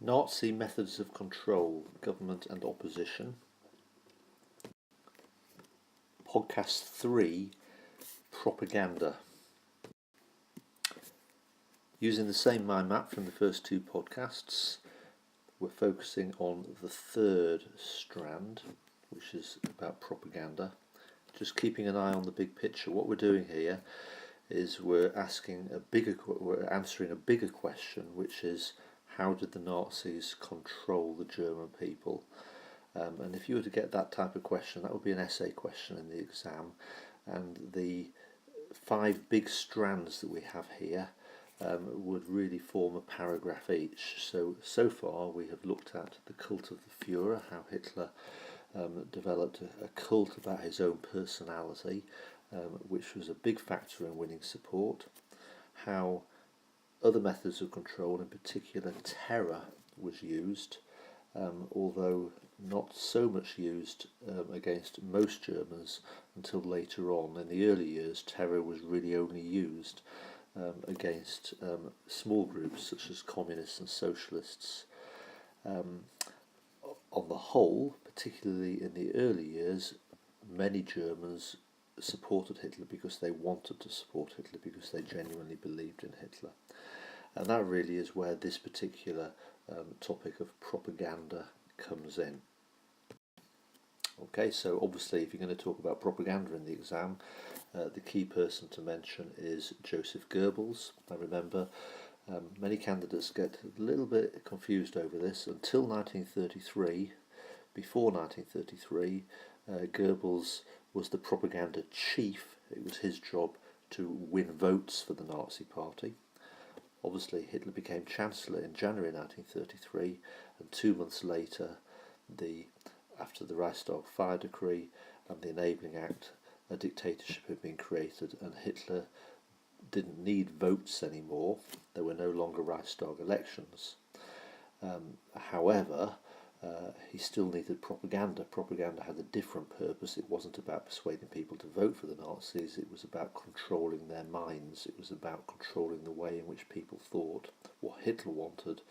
Nazi methods of control, government and opposition. Podcast 3, propaganda. Using the same mind map from the first two podcasts, we're focusing on the third strand, which is about propaganda. Just keeping an eye on the big picture. What we're doing here is we're answering a bigger question, which is, how did the Nazis control the German people? And if you were to get that type of question, that would be an essay question in the exam. And the 5 big strands that we have here would really form a paragraph each. So far we have looked at the cult of the Führer, how Hitler developed a cult about his own personality, which was a big factor in winning support, how other methods of control, in particular terror, was used, although not so much used against most Germans until later on. In the early years, terror was really only used against small groups such as communists and socialists. On the whole, particularly in the early years, many Germans supported Hitler because they wanted to support Hitler, because they genuinely believed in Hitler. And that really is where this particular topic of propaganda comes in. Okay, so obviously if you're going to talk about propaganda in the exam, the key person to mention is Joseph Goebbels. I remember many candidates get a little bit confused over this. Until 1933, before 1933, Goebbels was the propaganda chief. It was his job to win votes for the Nazi Party. Obviously, Hitler became Chancellor in January 1933, and 2 months later, after the Reichstag Fire Decree and the Enabling Act, a dictatorship had been created, and Hitler didn't need votes anymore. There were no longer Reichstag elections. However, he still needed propaganda. Propaganda had a different purpose. It wasn't about persuading people to vote for the Nazis. It was about controlling their minds. It was about controlling the way in which people thought. What Hitler wanted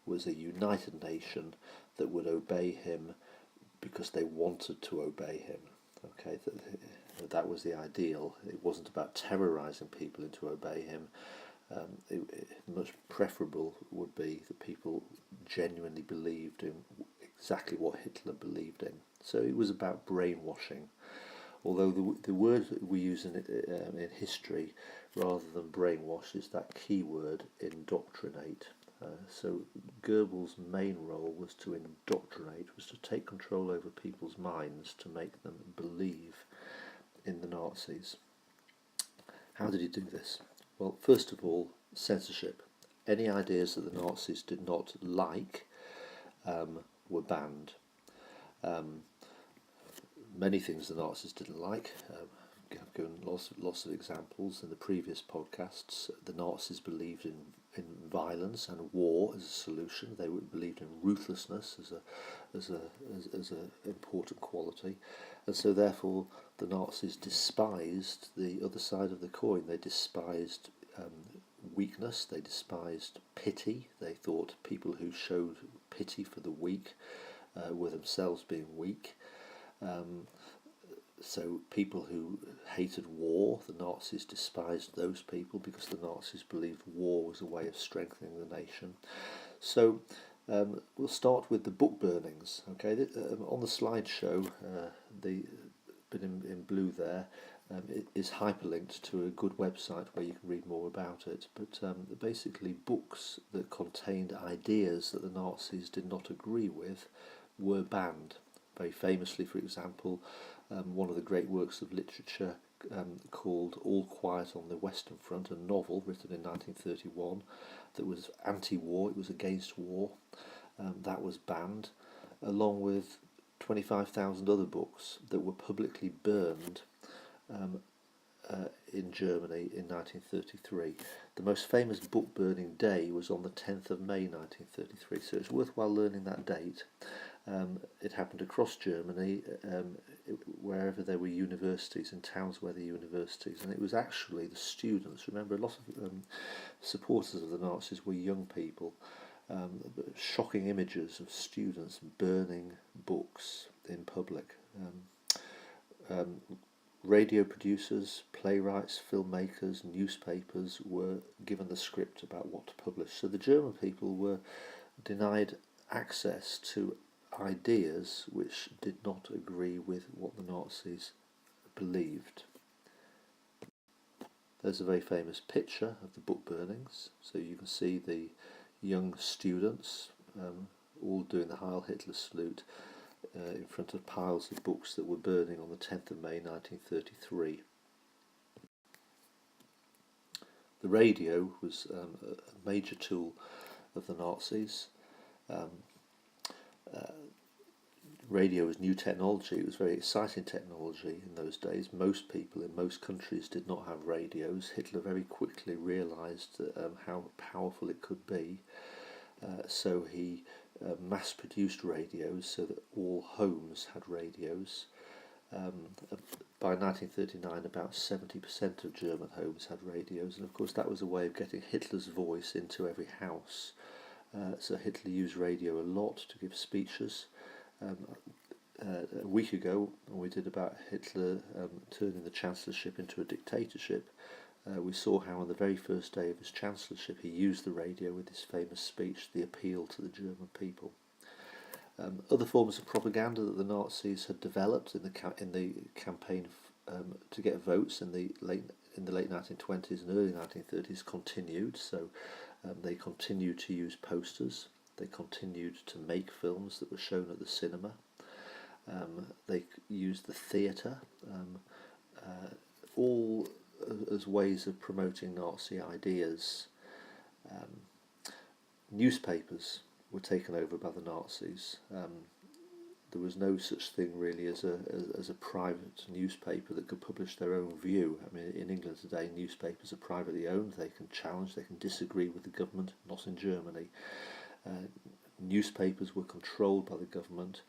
was a united nation that would obey him because they wanted to obey him. Okay, that was the ideal. It wasn't about terrorising people into obey him. Much preferable would be that people genuinely believed in exactly what Hitler believed in. So it was about brainwashing. Although the word we use in history, rather than brainwash, is that key word, indoctrinate. So Goebbels' main role was to indoctrinate, was to take control over people's minds, to make them believe in the Nazis. How did he do this? Well, first of all, censorship. Any ideas that the Nazis did not like were banned. Many things the Nazis didn't like. I've given lots of examples in the previous podcasts. The Nazis believed in violence and war as a solution. They believed in ruthlessness as an important quality, and so therefore the Nazis despised the other side of the coin. They despised weakness. They despised pity. They thought people who showed pity for the weak were themselves being weak. So people who hated war, the Nazis despised those people because the Nazis believed war was a way of strengthening the nation. So we'll start with the book burnings. Okay, on the slideshow, the bit in blue there it is hyperlinked to a good website where you can read more about it. But basically, books that contained ideas that the Nazis did not agree with were banned. Very famously, for example, one of the great works of literature called All Quiet on the Western Front, a novel written in 1931 that was anti-war, it was against war, that was banned, along with 25,000 other books that were publicly burned in Germany in 1933. The most famous book burning day was on the 10th of May 1933, so it's worthwhile learning that date. It happened across Germany, wherever there were universities, in towns where there were universities, and it was actually the students. Remember, a lot of supporters of the Nazis were young people, shocking images of students burning books in public. Radio producers, playwrights, filmmakers, newspapers were given the script about what to publish. So the German people were denied access to ideas which did not agree with what the Nazis believed. There's a very famous picture of the book burnings. So you can see the young students all doing the Heil Hitler salute in front of piles of books that were burning on the 10th of May 1933. The radio was a major tool of the Nazis. Radio was new technology. It was very exciting technology in those days. Most people in most countries did not have radios. Hitler very quickly realised how powerful it could be. So he mass-produced radios so that all homes had radios. By 1939, about 70% of German homes had radios, and of course that was a way of getting Hitler's voice into every house. So Hitler used radio a lot to give speeches. A week ago, when we did about Hitler turning the chancellorship into a dictatorship, we saw how on the very first day of his chancellorship he used the radio with his famous speech, The Appeal to the German People. Other forms of propaganda that the Nazis had developed in the campaign to get votes in the late 1920s and early 1930s continued. So they continued to use posters. They continued to make films that were shown at the cinema. They used the theatre, all as ways of promoting Nazi ideas. Newspapers were taken over by the Nazis. There was no such thing really as a private newspaper that could publish their own view. I mean, in England today, newspapers are privately owned. They can challenge, they can disagree with the government. Not in Germany. Newspapers were controlled by the government,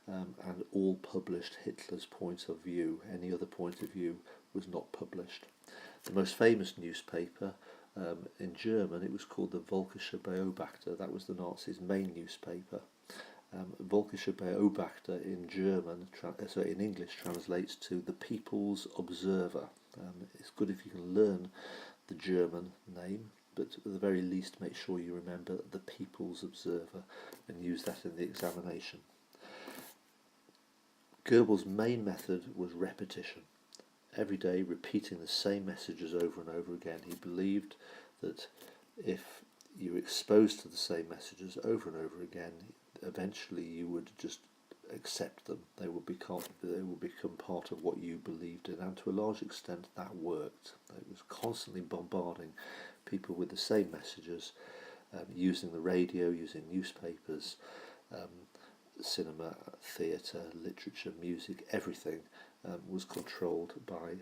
and all published Hitler's point of view. Any other point of view was not published. The most famous newspaper in German, it was called the Völkischer Beobachter. That was the Nazis' main newspaper. Völkischer Beobachter in German, in English, translates to the People's Observer. It's good if you can learn the German name, but at the very least make sure you remember the People's Observer and use that in the examination. Goebbels' main method was repetition. Every day repeating the same messages over and over again. He believed that if you were exposed to the same messages over and over again, eventually you would just accept them. They would become part of what you believed in, and to a large extent that worked. It was constantly bombarding people with the same messages, using the radio, using newspapers, cinema, theatre, literature, music, everything was controlled by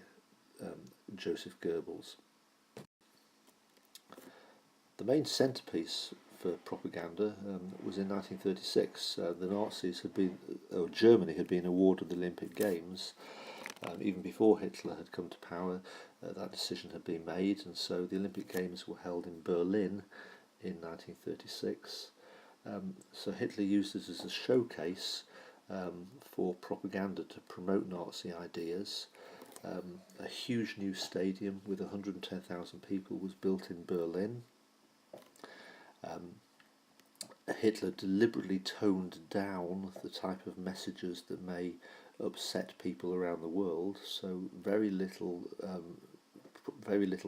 Joseph Goebbels. The main centrepiece for propaganda was in 1936. The Nazis Germany had been awarded the Olympic Games. Even before Hitler had come to power, that decision had been made, and so the Olympic Games were held in Berlin in 1936. So Hitler used it as a showcase for propaganda to promote Nazi ideas. A huge new stadium with 110,000 people was built in Berlin. Hitler deliberately toned down the type of messages that may upset people around the world, so very little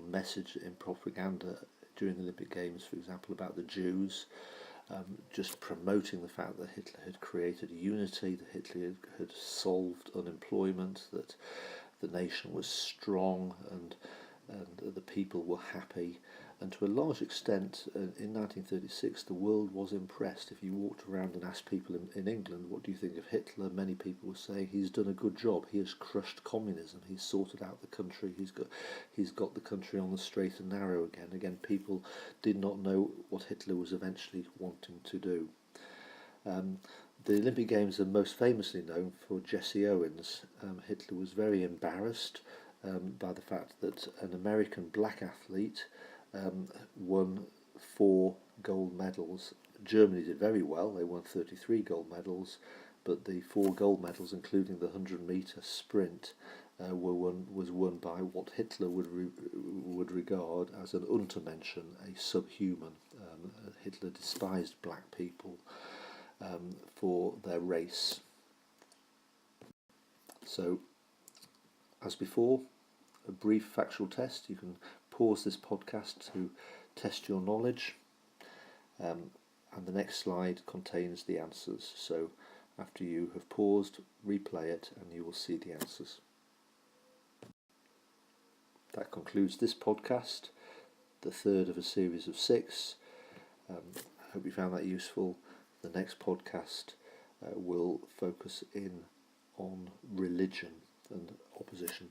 message in propaganda during the Olympic Games, for example, about the Jews. Just promoting the fact that Hitler had created unity, that Hitler had solved unemployment, that the nation was strong and the people were happy. And to a large extent, in 1936, the world was impressed. If you walked around and asked people in England, what do you think of Hitler? Many people were saying he's done a good job. He has crushed communism. He's sorted out the country. He's got the country on the straight and narrow again. Again, people did not know what Hitler was eventually wanting to do. The Olympic Games are most famously known for Jesse Owens. Hitler was very embarrassed by the fact that an American black athlete won 4 gold medals Germany did very well. They won 33 gold medals, but the 4 gold medals, including the 100-metre sprint, was won by what Hitler would regard as an Untermenschen, a subhuman. Hitler despised black people for their race. So, as before, a brief factual test. You can pause this podcast to test your knowledge, and the next slide contains the answers. So after you have paused, replay it and you will see the answers. That concludes this podcast, the third of a series of 6. I hope you found that useful. The next podcast will focus in on religion and opposition.